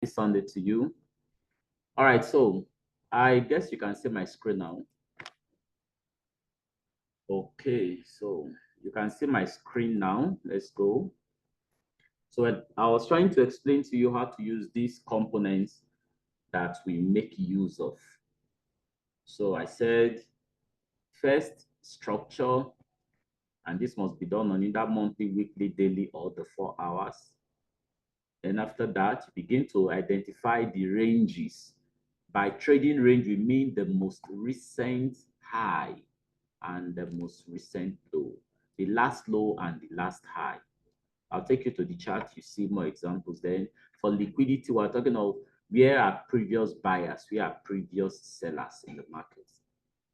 Sunday to you. All right, so I guess you can see my screen now. Okay, so you can see my screen now. Let's go. So I was trying to explain to you how to use these components that we make use of. So I said first structure, and this must be done on either monthly, weekly, daily, or the 4 hours. Then after that, begin to identify the ranges. By trading range, we mean the most recent high and the most recent low, the last low and the last high. I'll take you to the chart. You see more examples. Then for liquidity, we're talking of where are previous buyers, where are previous sellers in the market.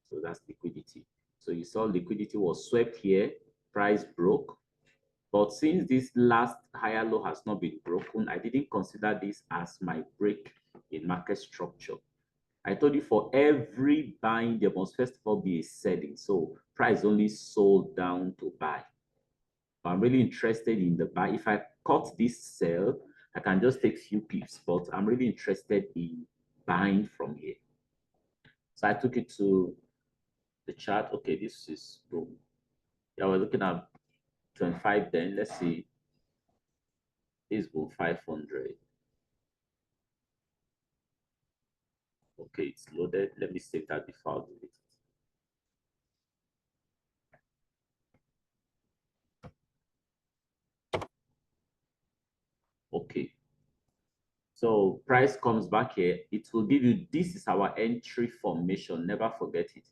So that's liquidity. So you saw liquidity was swept here, price broke. But since this last higher low has not been broken, I didn't consider this as my break in market structure. I told you for every buying, there must first of all be a selling. So price only sold down to buy. But I'm really interested in the buy. If I cut this sell, I can just take few pips, but I'm really interested in buying from here. So I took it to the chart. Okay, this is boom. Yeah, we're looking at 25 then. Let's see. This boom 500. Okay, it's loaded. Let me save that before I delete it. Okay. So price comes back here. It will give you, this is our entry formation. Never forget it.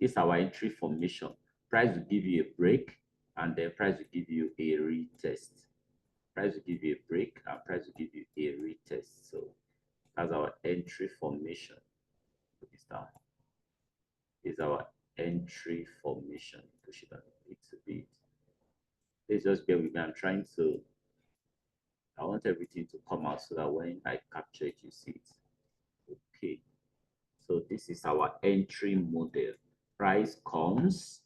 This is our entry formation. Price will give you a break, and then price will give you a retest. Price will give you a break, and price will give you a retest. So that's our entry formation. Put this down. This is our entry formation. Push it down a little bit. Let's just bear with me. I'm trying to, I want everything to come out so that when I capture it, you see it. Okay. So this is our entry model. Price comes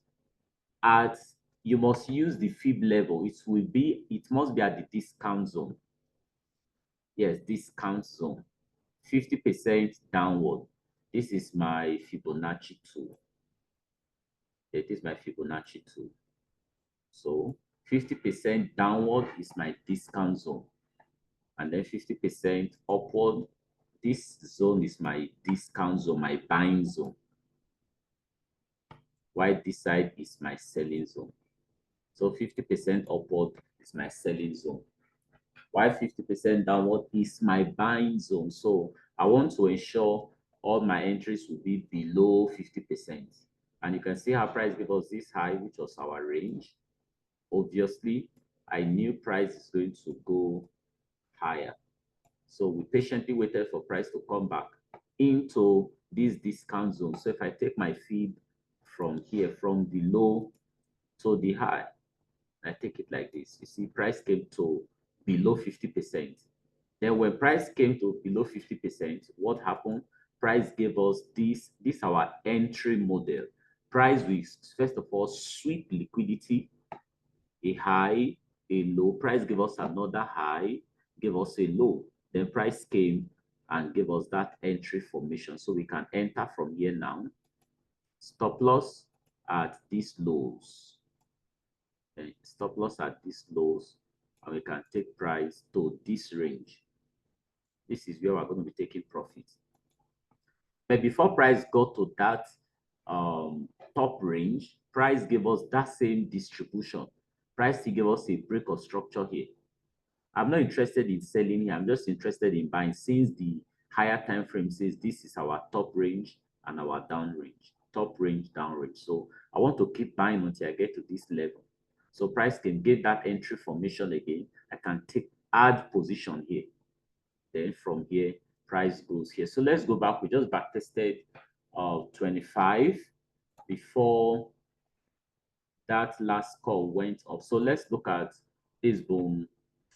at, you must use the fib level. It must be at the discount zone. Yes, discount zone. 50% downward. This is my Fibonacci tool. It is my Fibonacci tool. So 50% downward is my discount zone. And then 50% upward. This zone is my discount zone, my buying zone. While this side is my selling zone. So 50% upward is my selling zone. While 50% downward is my buying zone. So I want to ensure all my entries will be below 50%. And you can see how price gave us this high, which was our range. Obviously, I knew price is going to go higher. So we patiently waited for price to come back into this discount zone. So if I take my fib from here, from the low to the high, I take it like this. You see, price came to below 50%. Then when price came to below 50%, what happened? Price gave us this our entry model. Price will first of all sweep liquidity, a high, a low. Price gave us another high, gave us a low. Then price came and gave us that entry formation. So we can enter from here now. Stop loss at these lows. Okay. Stop loss at these lows, and we can take price to this range. This is where we're going to be taking profit. But before price got to that top range, price gave us that same distribution. Price still gave us a break of structure here. I'm not interested in selling here. I'm just interested in buying, since the higher time frame says this is our top range and our down range. Top range, down range. So I want to keep buying until I get to this level. So price can get that entry formation again. I can add position here. Then from here, price goes here. So let's go back. We just back tested 25 before that last call went up. So let's look at this boom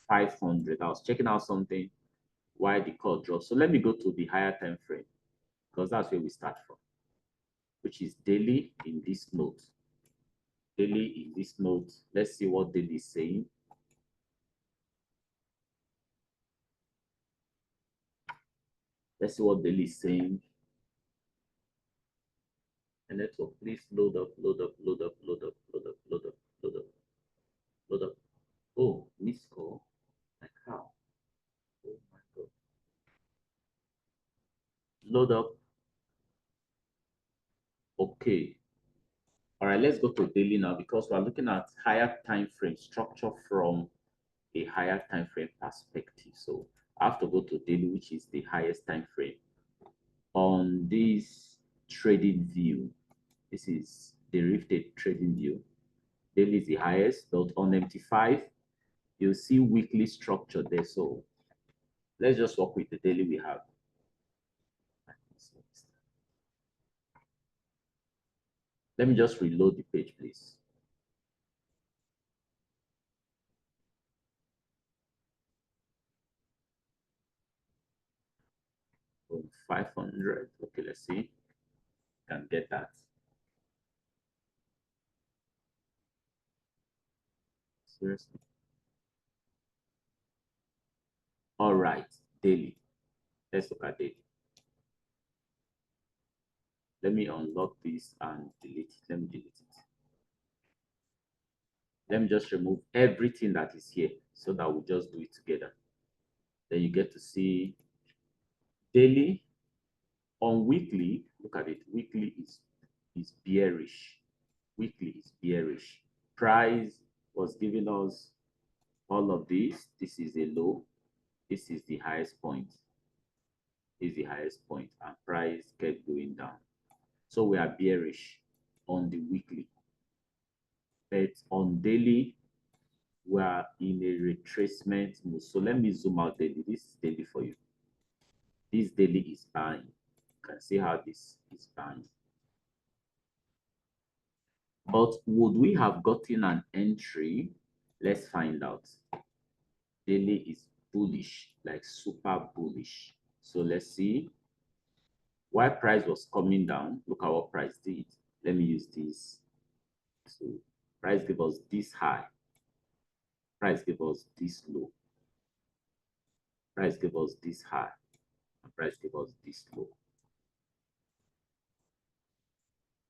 500. I was checking out something while the call dropped. So let me go to the higher time frame, because that's where we start from, which is daily in this note. Daily in this note. Let's see what daily is saying. Let's see what daily is saying. And network, please load up, load up, load up, load up, load up, load up, load up, load up. Oh, missed call. Like how? Oh my God. Load up. Okay. All right, let's go to daily now because we're looking at higher time frame structure from a higher time frame perspective. So I have to go to daily, which is the highest time frame. On this trading view, this is the rifted trading view. Daily is the highest, but on MT5, you'll see weekly structure there. So let's just work with the daily we have. Let me just reload the page, please. Oh, 500. Okay, let's see. Can get that. Seriously. All right, daily. Let's look at daily. Let me unlock this and delete it. Let me delete it. Let me just remove everything that is here so that we'll just do it together. Then you get to see daily. On weekly, look at it. Weekly is bearish. Weekly is bearish. Price was giving us all of this. This is a low. This is the highest point. This is the highest point, and price kept going down. So we are bearish on the weekly. But on daily, we are in a retracement move. So let me zoom out daily. This is daily for you. This daily is buying. You can see how this is buying. But would we have gotten an entry? Let's find out. Daily is bullish, like super bullish. So let's see. Why price was coming down, look at what price did. Let me use this. So price gave us this high. Price gave us this low. Price gave us this high. And price gave us this low.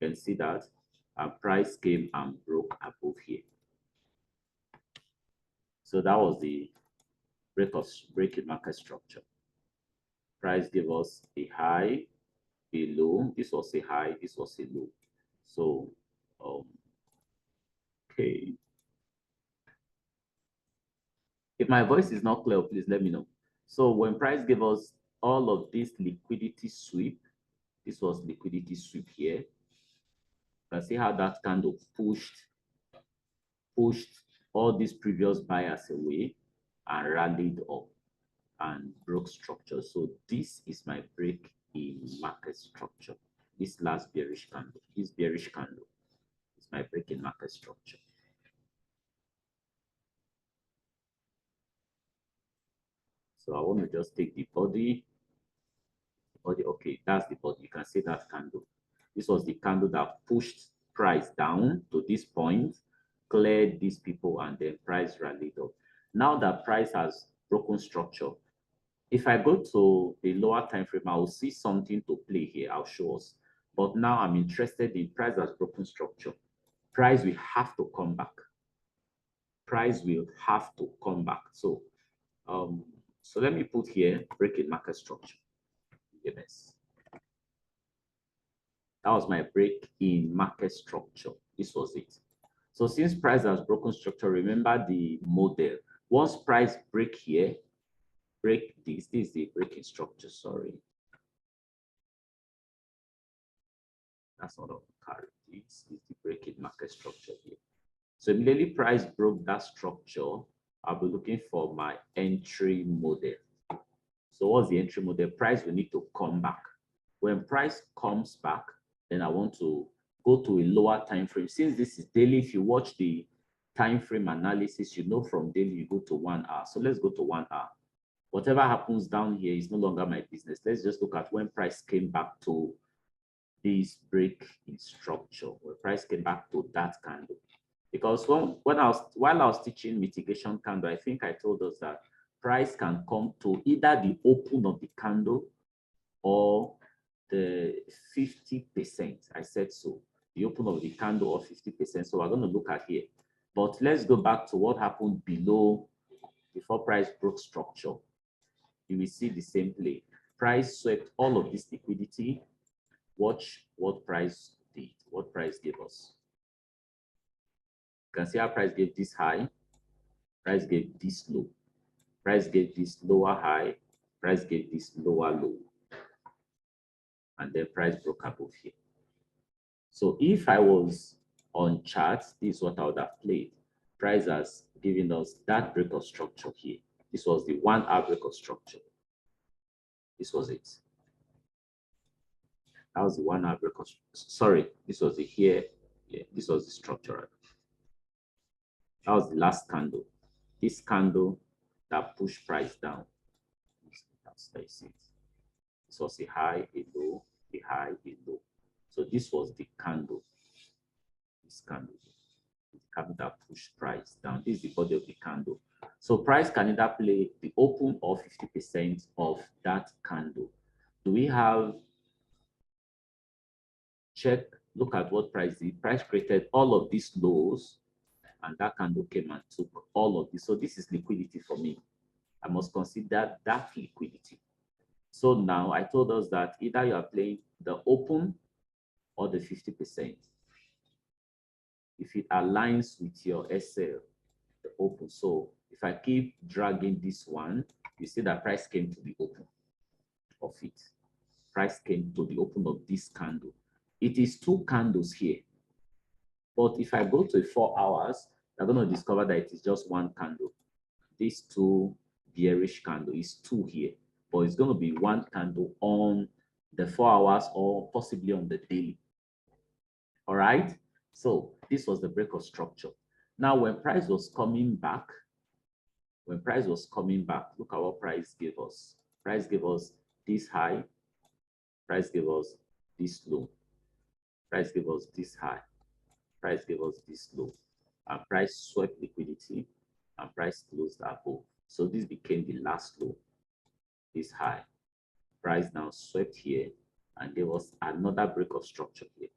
You can see that our price came and broke above here. So that was the break in market structure. Price gave us a high, a low. This was a high, this was a low. So okay. If my voice is not clear, please let me know. So when price gave us all of this liquidity sweep, this was liquidity sweep here. You can see how that candle pushed all these previous buyers away and rallied up and broke structure. So this is my break in market structure. This last bearish candle, this bearish candle is my break in market structure. So I want to just take the body. Okay, that's the body. You can see that candle. This was the candle that pushed price down to this point, cleared these people, and then price rallied up. Now that price has broken structure, if I go to a lower time frame, I will see something to play here. I'll show us. But now I'm interested in price has broken structure. Price will have to come back. Price will have to come back. So let me put here break in market structure. Yes. That was my break in market structure. This was it. So since price has broken structure, remember the model. Once price break here, break this is the breaking structure, sorry. That's not a carry. This is the breaking market structure here. So immediately price broke that structure, I'll be looking for my entry model. So what's the entry model? Price will need to come back. When price comes back, then I want to go to a lower time frame. Since this is daily, if you watch the time frame analysis, you know from daily you go to 1 hour. So let's go to 1 hour. Whatever happens down here is no longer my business. Let's just look at when price came back to this break in structure, where price came back to that candle. Because while I was teaching mitigation candle, I think I told us that price can come to either the open of the candle or the 50%. I said so. The open of the candle or 50%. So we're going to look at here. But let's go back to what happened below before price broke structure. You will see the same play. Price swept all of this liquidity. Watch what price did, what price gave us. You can see how price gave this high, price gave this low, price gave this lower high, price gave this lower low, and then price broke above here. So if I was on charts, this is what I would have played. Price has given us that break of structure here. This was the 1 hour break of structure. This was it. That was the 1 hour break of, sorry, this was the here. Yeah, this was the structure. That was the last candle. This candle that pushed price down. That's it. This was a high, a low, a high, a low. So this was the candle. This candle. The candle that pushed price down. This is the body of the candle. So price can either play the open or 50% of that candle. Do we have, check, look at what price did. Price created all of these lows, and that candle came and took all of this. So this is liquidity for me. I must consider that liquidity. So now I told us that either you are playing the open or the 50%. If it aligns with your SL, the open. So if I keep dragging this one, you see that price came to the open of it. Price came to the open of this candle. It is 2 candles here. But if I go to 4 hours, you're going to discover that it is just 1 candle. These 2 bearish candle is 2 here, but it's going to be 1 candle on the 4 hours or possibly on the daily. All right. So this was the break of structure. Now, when price was coming back, look at what price gave us. Price gave us this high. Price gave us this low. Price gave us this high. Price gave us this low. And price swept liquidity and price closed above. So this became the last low, this high. Price now swept here and gave us another break of structure here.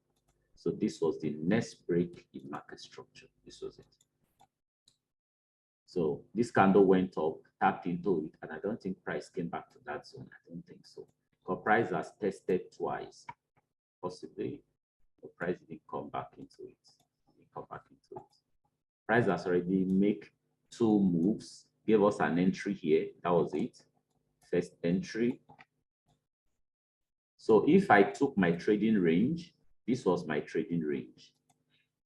So this was the next break in market structure. This was it. So this candle went up, tapped into it, and I don't think price came back to that zone. I don't think so. Because price has tested twice. Possibly the price didn't come back into it. Price has already made 2 moves, gave us an entry here. That was it. First entry. So if I took my trading range, this was my trading range.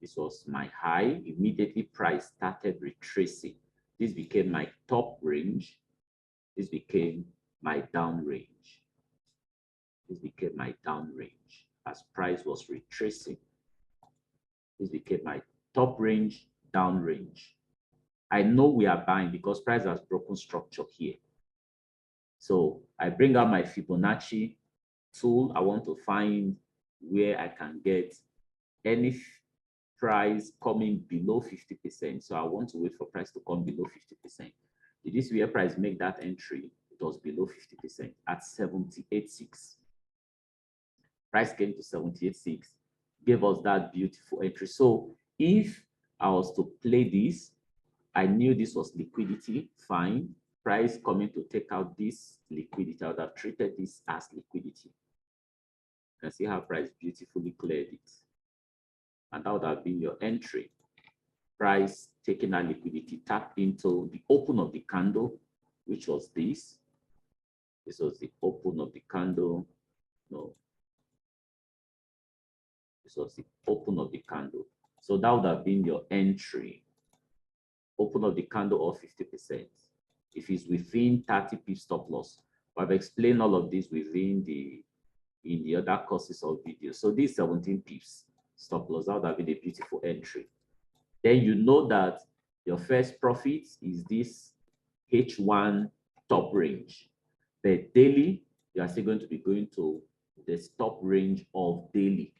This was my high. Immediately price started retracing. This became my top range. This became my down range. This became my down range as price was retracing. This became my top range, down range. I know we are buying because price has broken structure here. So I bring out my Fibonacci tool. I want to find where I can get any price coming below 50%. So I want to wait for price to come below 50%. Did you see where price make that entry? It was below 50% at 78.6. Price came to 78.6, gave us that beautiful entry. So if I was to play this, I knew this was liquidity, fine. Price coming to take out this liquidity, I would have treated this as liquidity. You can see how price beautifully cleared it. And that would have been your entry. Price taking out liquidity, tapped into the open of the candle, which was this. This was the open of the candle. No. This was the open of the candle. So that would have been your entry. Open of the candle or 50%. If it's within 30 pips stop loss. I've explained all of this within in the other courses of videos. So this 17 pips stop loss, that would have been a beautiful entry. Then you know that your first profit is this H1 top range. But daily, you are still going to be going to the stop range of daily,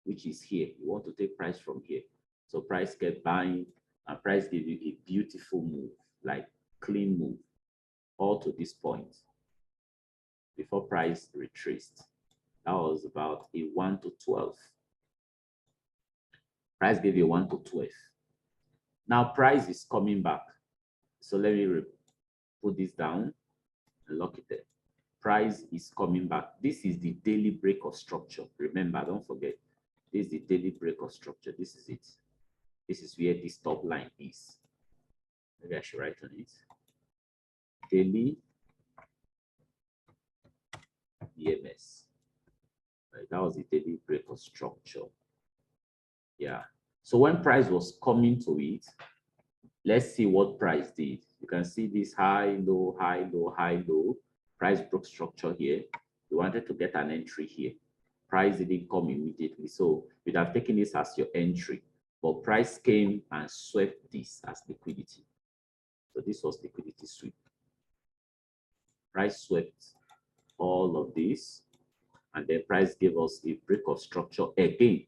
which is here. You want to take price from here. So price kept buying and price gave you a beautiful move, like clean move, all to this point. before price retraced. That was about a 1 to 12. Price gave you 1 to 12. Now price is coming back. So let me put this down and lock it there. Price is coming back. This is the daily break of structure. Remember, don't forget, this is the daily break of structure. This is it. This is where this top line is. Maybe I should write on it. Daily EMS. Right, that was the daily break of structure. Yeah. So when price was coming to it, let's see what price did. You can see this high, low, high, low, high, low. Price broke structure here. We wanted to get an entry here. Price didn't come immediately. So you'd have taken this as your entry. But price came and swept this as liquidity. So this was liquidity sweep. Price swept all of this. And then price gave us a break of structure again.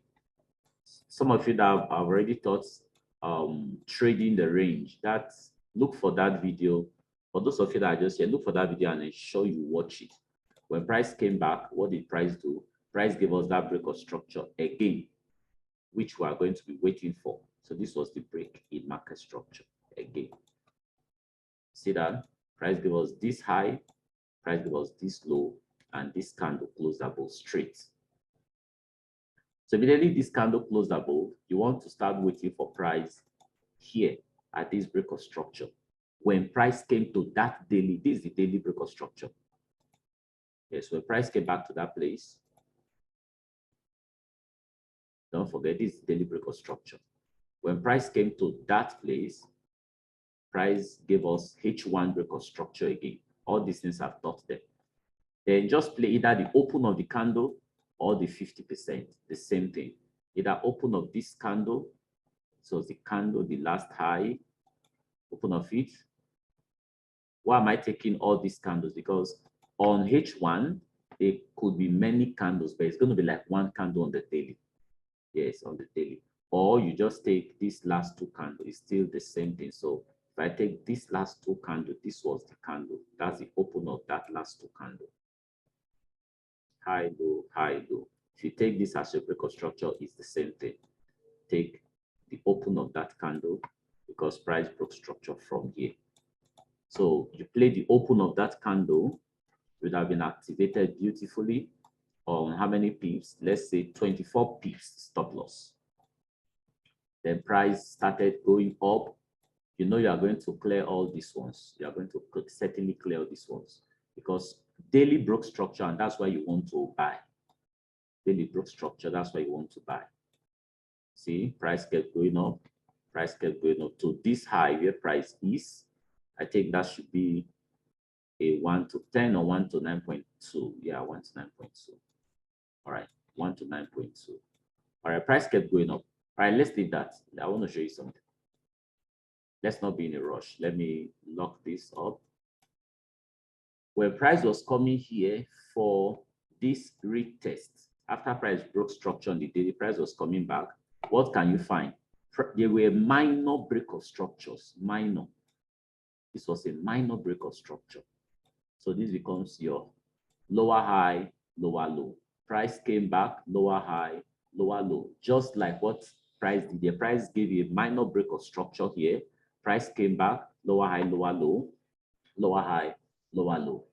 Some of you that have already taught trading the range, look for that video. For those of you that are just here, look for that video and ensure you watch it. When price came back, what did price do? Price gave us that break of structure again, which we are going to be waiting for. So this was the break in market structure again. See that? Price gave us this high, price gave us this low, and this candle closed above straight. So immediately this candle closed above, you want to start waiting for price here at this break of structure. When price came to that daily, this is the daily break of structure. Yes, when price came back to that place, don't forget this is the daily break of structure. When price came to that place, price gave us H1 break of structure again. All these things I've taught them. Then just play either the open of the candle or the 50%, the same thing. Either open of this candle, so the candle, the last high, open of it. Why am I taking all these candles? Because on H1, there could be many candles, but it's going to be like one candle on the daily. Yes, on the daily. Or you just take these last two candles, it's still the same thing. So if I take this last two candles, this was the candle. That's the open of that last two candles. High, low, high, low. If you take this as your break of structure, it's the same thing. Take the open of that candle because price broke structure from here. So you play the open of that candle, would have been activated beautifully on how many pips? Let's say 24 pips stop loss. Then price started going up. You know you are going to clear all these ones. You are going to certainly clear all these ones because daily broke structure, and that's why you want to buy. Daily broke structure, that's why you want to buy. See, price kept going up. Price kept going up to this high where price is. I think that should be a 1 to 10 or 1 to 9.2. Yeah, 1 to 9.2. All right, 1 to 9.2. All right, price kept going up. All right, let's leave that. I want to show you something. Let's not be in a rush. Let me lock this up. When price was coming here for this retest, after price broke structure on the daily, price was coming back. What can you find? There were minor break of structures, minor. This was a minor break of structure. So this becomes your lower high, lower low. Price came back, lower high, lower low. Just like what price did. The price gave you a minor break of structure here. Price came back, lower high, lower low, lower high, lower low.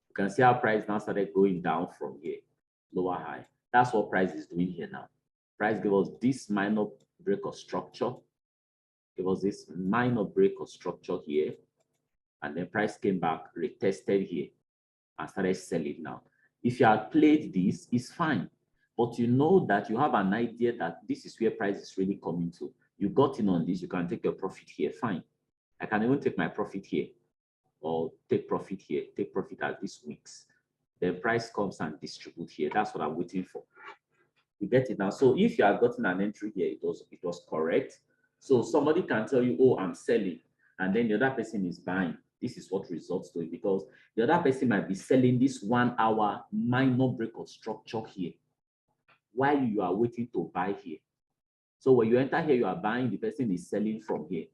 You can see how price now started going down from here, lower high. That's what price is doing here now. Price gave us this minor break of structure. Give us this minor break of structure here. And then price came back, retested here, and started selling now. If you had played this, it's fine. But you know that you have an idea that this is where price is really coming to. You got in on this, you can take your profit here, fine. I can even take my profit here, or take profit here, take profit at these weeks. Then price comes and distribute here. That's what I'm waiting for. You get it now. So if you have gotten an entry here, it was correct. So somebody can tell you, oh, I'm selling, and then the other person is buying. This is what results to it, because the other person might be selling this 1 hour minor break of structure here while you are waiting to buy here. So when you enter here, you are buying, the person is selling from here.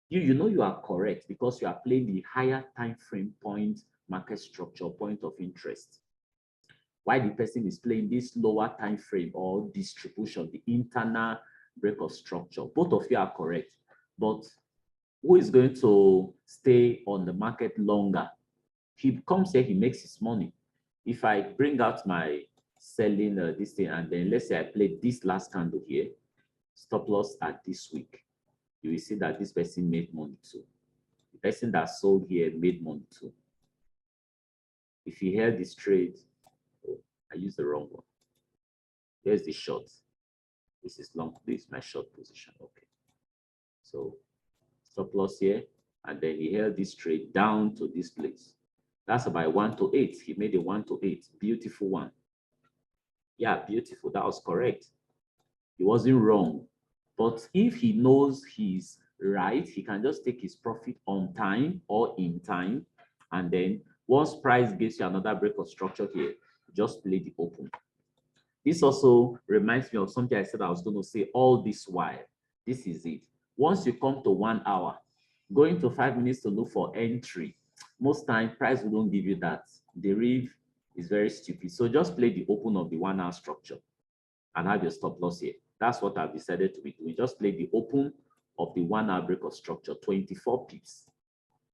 You know you are correct because you are playing the higher time frame point market structure, point of interest. Why the person is playing this lower time frame or distribution, the internal break of structure. Both of you are correct, but who is going to stay on the market longer? He comes here, he makes his money. If I bring out my selling this thing, and then let's say I play this last candle here, stop loss at this week, you will see that this person made money too. The person that sold here made money too. If you hear this trade, oh, I used the wrong one. Here's the short. This is long. This is my short position. Okay. So stop loss here, and then he held this trade down to this place. That's about 1 to 8. He made a 1 to 8. Beautiful one. Yeah, beautiful. That was correct. He wasn't wrong. But if he knows he's right, he can just take his profit on time or in time. And then once price gives you another break of structure here, just play the open. This also reminds me of something I said I was going to say all this while. This is it. Once you come to 1 hour, going to 5 minutes to look for entry, most time price will not give you that. The reef is very stupid. So just play the open of the 1 hour structure and have your stop loss here. That's what I've decided to be doing. Just play the open of the 1 hour break of structure, 24 pips.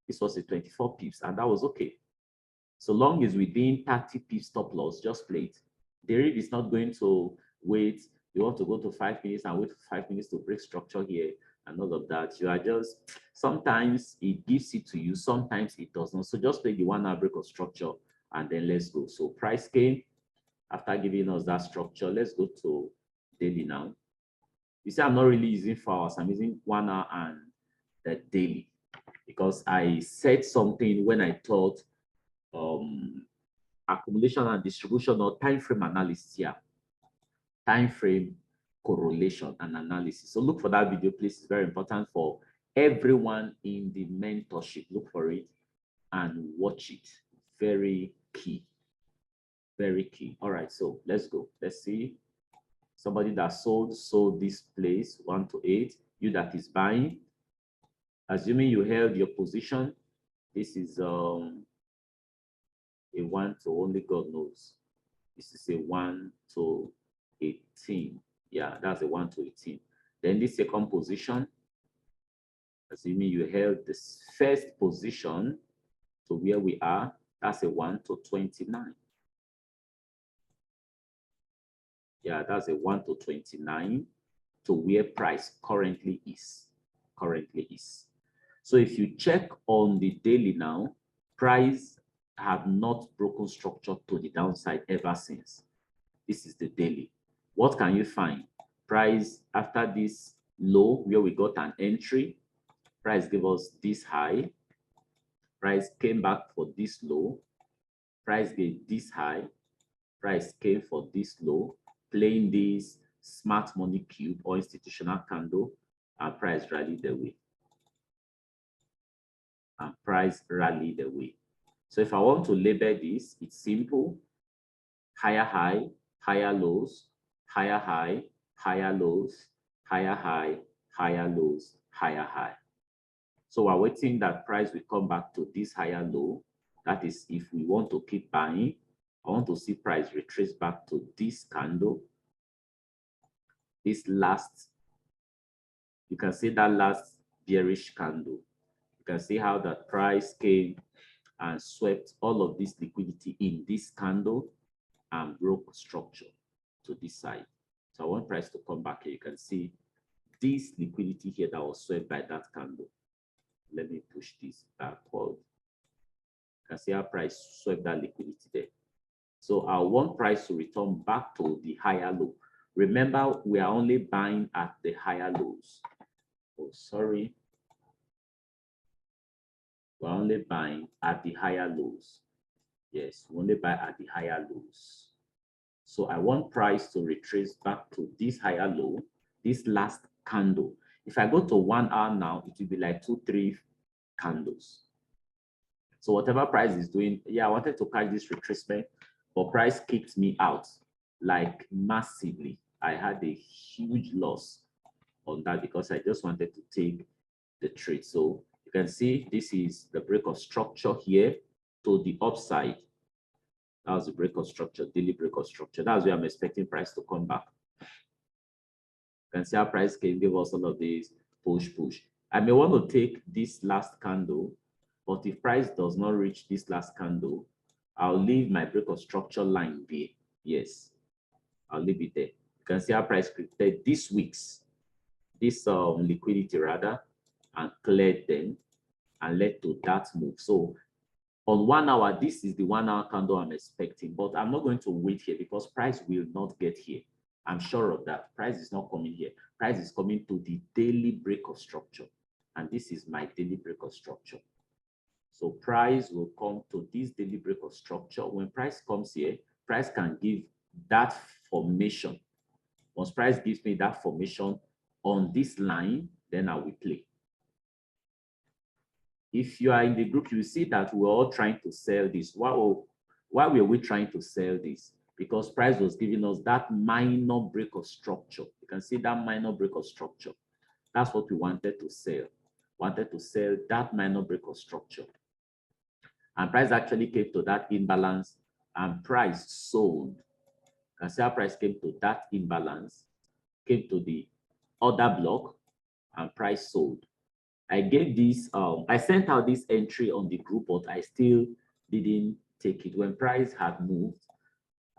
This was a 24 pips, and that was okay. So long as within 30 pips stop loss, just play it. The reef is not going to wait. You want to go to 5 minutes and wait for 5 minutes to break structure here and all of that. You are just, sometimes it gives it to you, sometimes it doesn't. So just play the 1 hour break of structure and then let's go. So price came after giving us that structure. Let's go to daily now. You see, I'm not really using 4 hours. I'm using 1 hour and the daily because I said something when I thought accumulation and distribution or time frame analysis. Yeah, time frame correlation and analysis. So look for that video, please. It's very important for everyone in the mentorship. Look for it and watch it. Very key. Very key. All right, so let's go. Let's see. Somebody that sold this place 1 to 8. You that is buying, assuming you held your position, this is a 1 to only God knows. This is a 1 to 18. Yeah, that's a 1 to 18. Then this second position, assuming you held this first position to where we are, that's a 1 to 29. Yeah, that's a 1 to 29 to where price currently is. So if you check on the daily now, price have not broken structure to the downside ever since. This is the daily. What can you find? Price after this low where we got an entry, price gave us this high, price came back for this low, price gave this high, price came for this low, playing this smart money cube or institutional candle, and price rallied away. And price rallied away. So if I want to label this, it's simple. Higher high, higher lows, higher high, higher lows, higher high, higher lows, higher high. So we're waiting that price will come back to this higher low. That is, if we want to keep buying, I want to see price retrace back to this candle. This last, you can see that last bearish candle. You can see how that price came and swept all of this liquidity in this candle and broke structure to this side. So I want price to come back here. You can see this liquidity here that was swept by that candle. Let me push this backward. You can see how price swept that liquidity there. So I want price to return back to the higher low. Remember, we are only buying at the higher lows. Oh, sorry. We're only buying at the higher lows. Yes, we only buy at the higher lows. So I want price to retrace back to this higher low, this last candle. If I go to 1 hour now, it will be like 2, 3 candles. So whatever price is doing, yeah, I wanted to catch this retracement, but price kicked me out like massively. I had a huge loss on that because I just wanted to take the trade. So you can see this is the break of structure here to the upside. That was the break of structure, daily break of structure. That's where I'm expecting price to come back. You can see how price can give us all of these push. I may want to take this last candle, but if price does not reach this last candle, I'll leave my break of structure line there. Yes, I'll leave it there. You can see how price created this liquidity rather, and cleared them and led to that move. So on 1 hour, this is the 1 hour candle I'm expecting, but I'm not going to wait here because price will not get here. I'm sure of that. Price is not coming here. Price is coming to the daily break of structure. And this is my daily break of structure. So price will come to this daily break of structure. When price comes here, price can give that formation. Once price gives me that formation on this line, then I will play. If you are in the group, you see that we're all trying to sell this. Why were we trying to sell this? Because price was giving us that minor break of structure. You can see that minor break of structure. That's what we wanted to sell. Wanted to sell that minor break of structure. And price actually came to that imbalance and price sold. You can see how price came to that imbalance, came to the other block, and price sold. I gave this, I sent out this entry on the group, but I still didn't take it. When price had moved,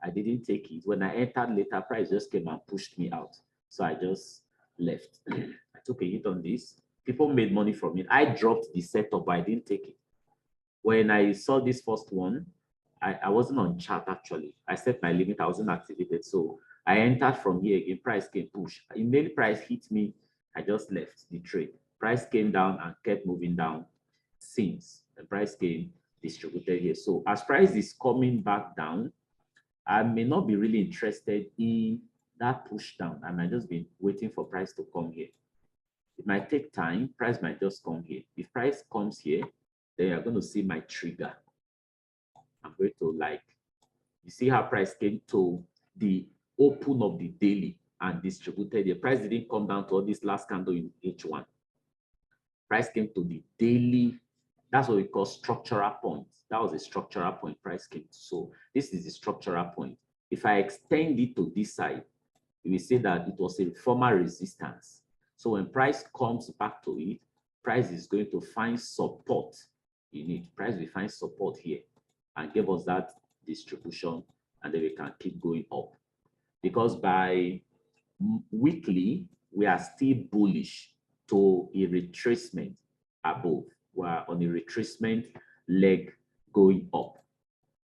I didn't take it. When I entered later, price just came and pushed me out. So I just left. I took a hit on this. People made money from it. I dropped the setup, but I didn't take it. When I saw this first one, I wasn't on chart actually. I set my limit, I wasn't activated. So I entered from here again, price came push. Immediately price hit me, I just left the trade. Price came down and kept moving down since the price came distributed here. So as price is coming back down, I may not be really interested in that push down. I might just be waiting for price to come here. It might take time, price might just come here. If price comes here, then you're going to see my trigger. I'm going to you see how price came to the open of the daily and distributed. The price didn't come down to all this last candle in H1. Price came to the daily, that's what we call structural point. That was a structural point price came to. So this is the structural point. If I extend it to this side, you will see that it was a former resistance. So when price comes back to it, price is going to find support in it. Price will find support here and give us that distribution, and then we can keep going up. Because by weekly, we are still bullish to a retracement above. We're on a retracement leg going up.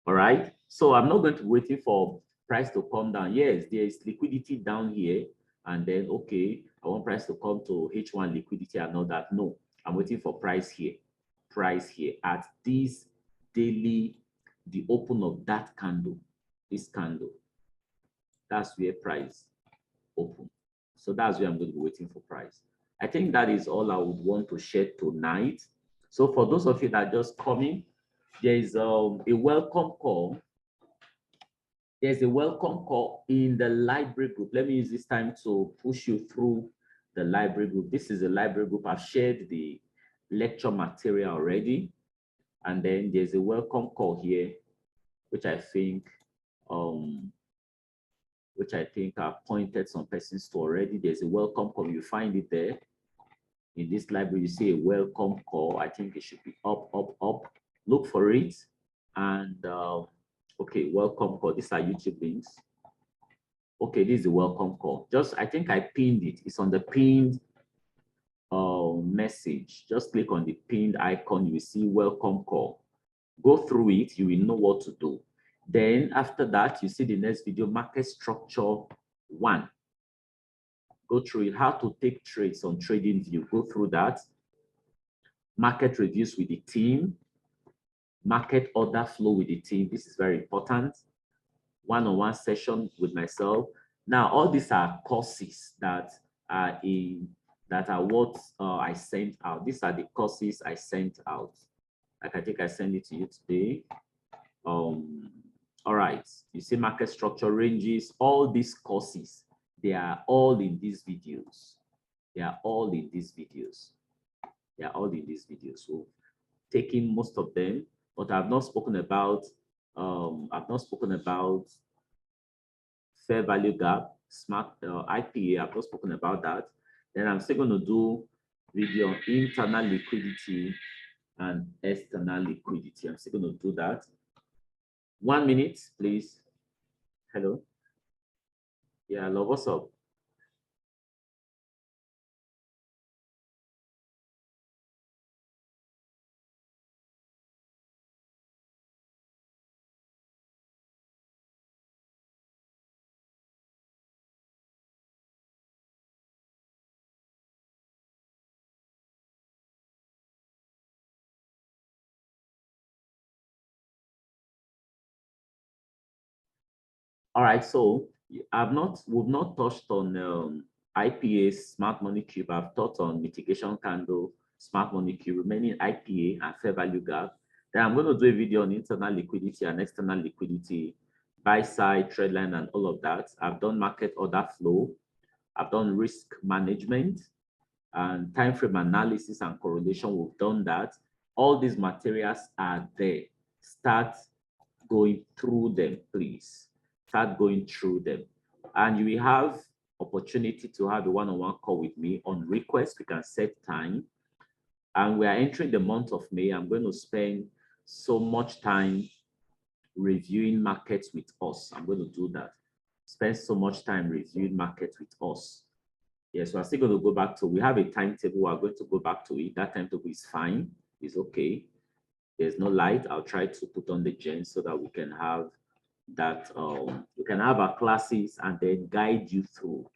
All right. So I'm not going to be waiting for price to come down. Yes, there is liquidity down here. And then, okay, I want price to come to H1 liquidity and all that. No, I'm waiting for price here at this daily, the open of that candle, this candle. That's where price open. So that's where I'm going to be waiting for price. I think that is all I would want to share tonight. So for those of you that are just coming, there is a welcome call. There's a welcome call in the library group. Let me use this time to push you through the library group. This is a library group. I've shared the lecture material already. And then there's a welcome call here, which I think I've pointed some persons to already. There's a welcome call. You find it there. In this library, you see a welcome call. I think it should be up. Look for it. And okay, welcome call. These are YouTube links. Okay, this is the welcome call. I think I pinned it. It's on the pinned message. Just click on the pinned icon. You will see welcome call. Go through it. You will know what to do. Then after that, you see the next video, market structure 1. Go through it, how to take trades on trading view. Go through that. Market reviews with the team. Market order flow with the team. This is very important. One-on-one session with myself. Now, all these are courses that are what I sent out. These are the courses I sent out. Like I think I sent it to you today. All right, you see market structure ranges, all these courses, they are all in these videos. They are all in these videos. They are all in these videos. So taking most of them, but I've not spoken about fair value gap, smart IPA. I've not spoken about that. Then I'm still going to do video on internal liquidity and external liquidity. I'm still going to do that. 1 minute, please. Hello. Yeah, hello, what's up? All right, so we've not touched on IPA, smart money cube. I've touched on mitigation candle, smart money cube, remaining IPA and fair value gap. Then I'm going to do a video on internal liquidity and external liquidity, buy side, trend line, and all of that. I've done market order flow. I've done risk management and time frame analysis and correlation. We've done that. All these materials are there. Start going through them, please. Start going through them. And you will have opportunity to have a one-on-one call with me on request. We can set time. And we are entering the month of May. I'm going to spend so much time reviewing markets with us. I'm going to do that. Spend so much time reviewing markets with us. Yes, we're still going to go back to, we have a timetable. We're going to go back to it. That timetable is fine. It's okay. There's no light. I'll try to put on the gen so that we can have that, we can have our classes and then guide you through.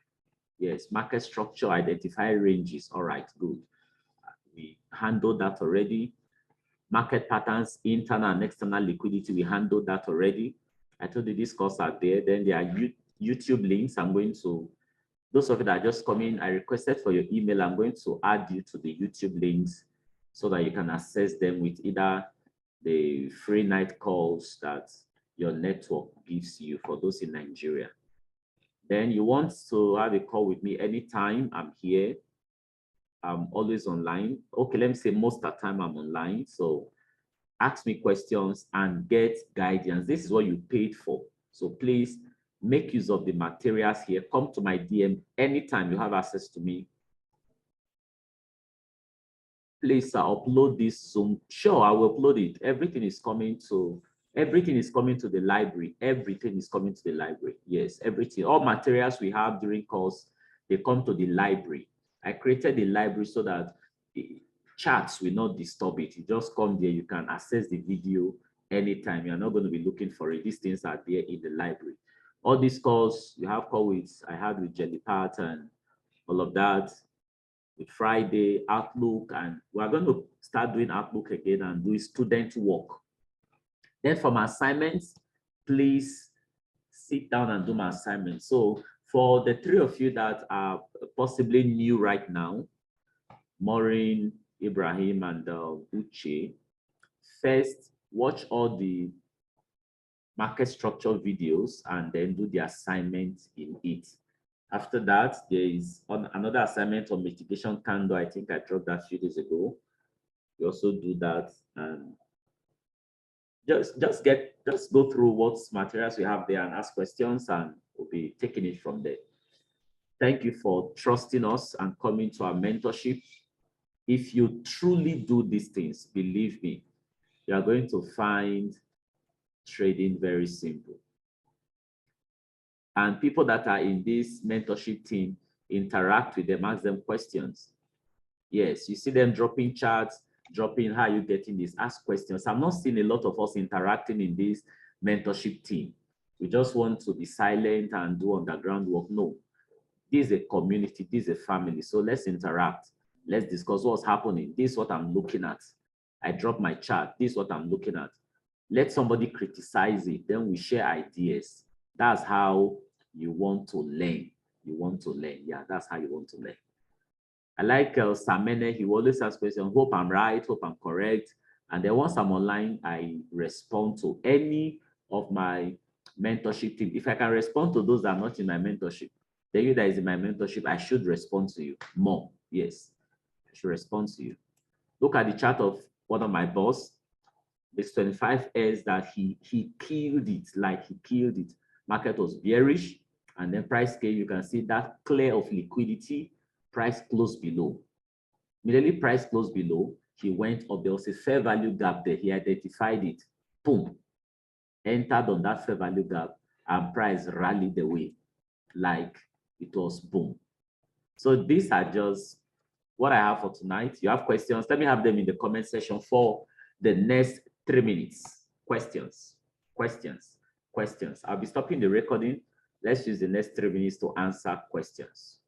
Yes, market structure, identify ranges. All right, good. We handled that already. Market patterns, internal and external liquidity, we handled that already. I told you these courses are there. Then there are YouTube links. I'm going to, those of you that are just coming, I requested for your email. I'm going to add you to the YouTube links so that you can access them with either the free night calls that your network gives you for those in Nigeria. Then you want to have a call with me anytime, I'm here. I'm always online. Okay, let me say most of the time I'm online. So ask me questions and get guidance. This is what you paid for. So please make use of the materials here. Come to my DM anytime you have access to me. Please upload this Zoom. Sure, I will upload it. Everything is coming to the library. Everything is coming to the library. Yes, everything. All materials we have during course, they come to the library. I created the library so that charts will not disturb it. You just come there, you can access the video anytime. You're not going to be looking for it. These things are there in the library. All these calls, you have call with, I had with Jelly Pat and all of that, with Friday, Outlook, and we're going to start doing Outlook again and do student work. Then for my assignments, please sit down and do my assignments. So for the three of you that are possibly new right now, Maureen, Ibrahim, and Uche, first watch all the market structure videos and then do the assignment in it. After that, there is another assignment on mitigation candle. I think I dropped that a few days ago. You also do that and just go through what materials we have there and ask questions, and we'll be taking it from there. Thank you for trusting us and coming to our mentorship. If you truly do these things, believe me, you are going to find trading very simple. And people that are in this mentorship team, interact with them, ask them questions. Yes, you see them dropping charts, dropping how you getting this, ask questions. I'm not seeing a lot of us interacting in this mentorship team. We just want to be silent and do underground work. No, this is a community, this is a family. So let's interact. Let's discuss what's happening. This is what I'm looking at. I drop my chart. This is what I'm looking at. Let somebody criticize it. Then we share ideas. That's how you want to learn. You want to learn. Yeah, that's how you want to learn. I like Samene. He always asks questions. Hope I'm right. Hope I'm correct. And then once I'm online, I respond to any of my mentorship team. If I can respond to those that are not in my mentorship, then you that is in my mentorship, I should respond to you more. Yes, I should respond to you. Look at the chart of one of my boss. It's 25 years that he killed it, like he killed it. Market was bearish, and then price came. You can see that clear of liquidity. Price closed below. Immediately, price closed below. He went up. There was a fair value gap there. He identified it. Boom. Entered on that fair value gap, and price rallied away like it was boom. So these are just what I have for tonight. You have questions? Let me have them in the comment section for the next 3 minutes. Questions, questions, questions. I'll be stopping the recording. Let's use the next 3 minutes to answer questions.